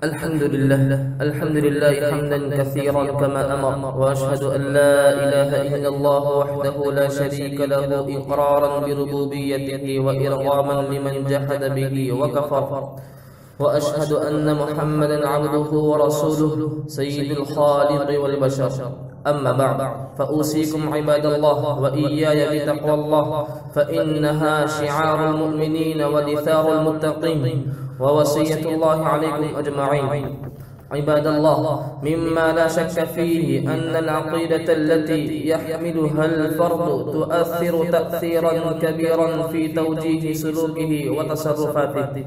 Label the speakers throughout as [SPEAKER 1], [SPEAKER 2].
[SPEAKER 1] الحمد لله حمدا كثيرا كما أمر، وأشهد أن لا إله إلا الله وحده لا شريك له إقرارا بربوبيته وإرغاما لمن جحد به وكفر، وأشهد أن محمدا عبده ورسوله سيد الخالق والبشر. أما بعد، فأوصيكم عباد الله وإياي بتقوى الله، فإنها شعار المؤمنين ودثار المتقين ووصية الله عليكم أجمعين. عباد الله، مما لا شك فيه أن العقيدة التي يحملها الفرد تؤثر تأثيرا كبيرا في توجيه سلوكه وتصرفاته،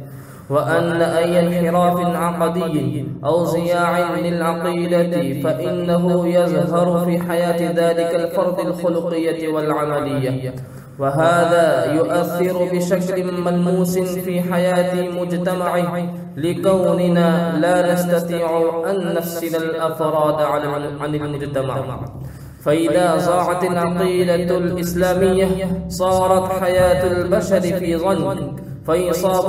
[SPEAKER 1] وأن أي انحراف عقدي أو ضياع للعقيدة فإنه يظهر في حياة ذلك الفرد الخلقية والعملية، وهذا يؤثر بشكل ملموس في حياة مجتمعه، لكوننا لا نستطيع أن نفصل الأفراد عن المجتمع. فإذا ضاعت العقيدة الإسلامية صارت حياة البشر في ضنك، فيصاب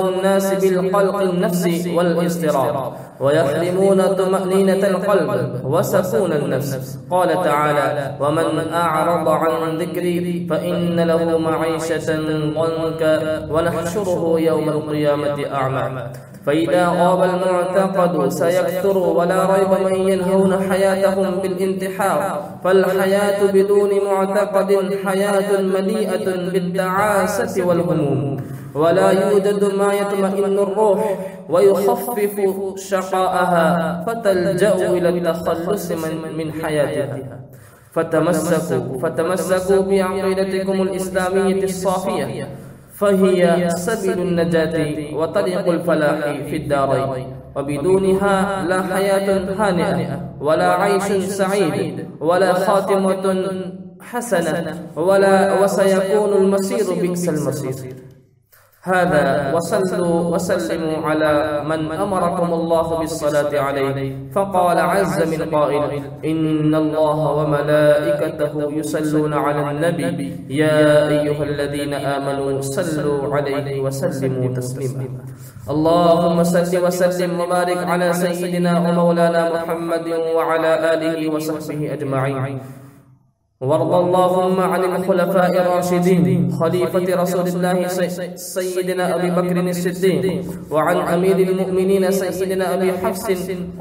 [SPEAKER 1] الناس بالقلق النفسي والاضطراب، ويحرمون طمأنينة القلب وسكون النفس. قال تعالى: ومن أعرض عن ذكري فإن له معيشة ضنكا ونحشره يوم القيامة أعمى. فإذا غاب المعتقد سيكثر ولا ريب من ينهون حياتهم بالانتحار، فالحياة بدون معتقد حياة مليئة بالتعاسة والهموم، ولا يوجد ما يطمئن الروح ويخفف شقاءها، فتلجأ إلى التخلص من حياتها. فتمسكوا بعقيدتكم الإسلامية الصافية، فهي سبيل النجاة وطريق الفلاح في الدارين، وبدونها لا حياة هانئة ولا عيش سعيد ولا خاتمة حسنة وسيكون المصير بئس المصير. هذا وصلوا وسلموا على من أمركم الله بالصلاة عليه، فقال عز من قائل: إن الله وملائكته يصلون على النبي يا أيها الذين آمنوا صلوا عليه وسلموا تسليما. اللهم صل وسلم وبارك على سيدنا ومولانا محمد وعلى آله وصحبه أجمعين. وارض اللهم عن الخلفاء الراشدين خليفة رسول الله سيدنا أبي بكر الصديق، وعن أمير المؤمنين سيدنا أبي حفص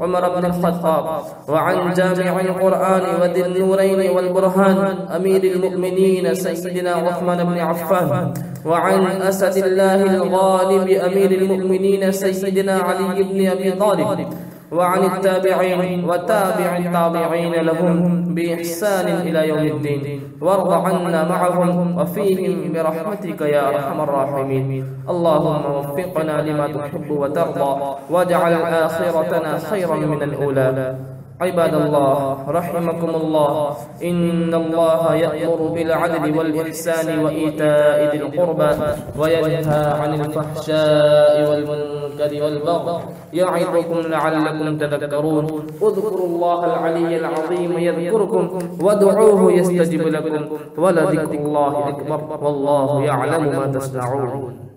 [SPEAKER 1] عمر بن الخطاب، وعن جامع القرآن وذي النورين والبرهان أمير المؤمنين سيدنا عثمان بن عفان، وعن أسد الله الغالب أمير المؤمنين سيدنا علي بن أبي طالب، وعن التابعين وتابع التابعين لهم بإحسان إلى يوم الدين، وارض عنا معهم وفيهم برحمتك يا أرحم الراحمين. اللهم وفقنا لما تحب وترضى، واجعل آخرتنا خيرا من الأولى. عباد الله رحمكم الله، إن الله يأمر بالعدل والإحسان وإيتاء ذي القربى، وينهى عن الفحشاء والمنكر والبغي، يعظكم لعلكم تذكرون. اذكروا الله العلي العظيم يذكركم، وادعوه يستجب لكم، ولذكر الله أكبر، والله يعلم ما تصنعون.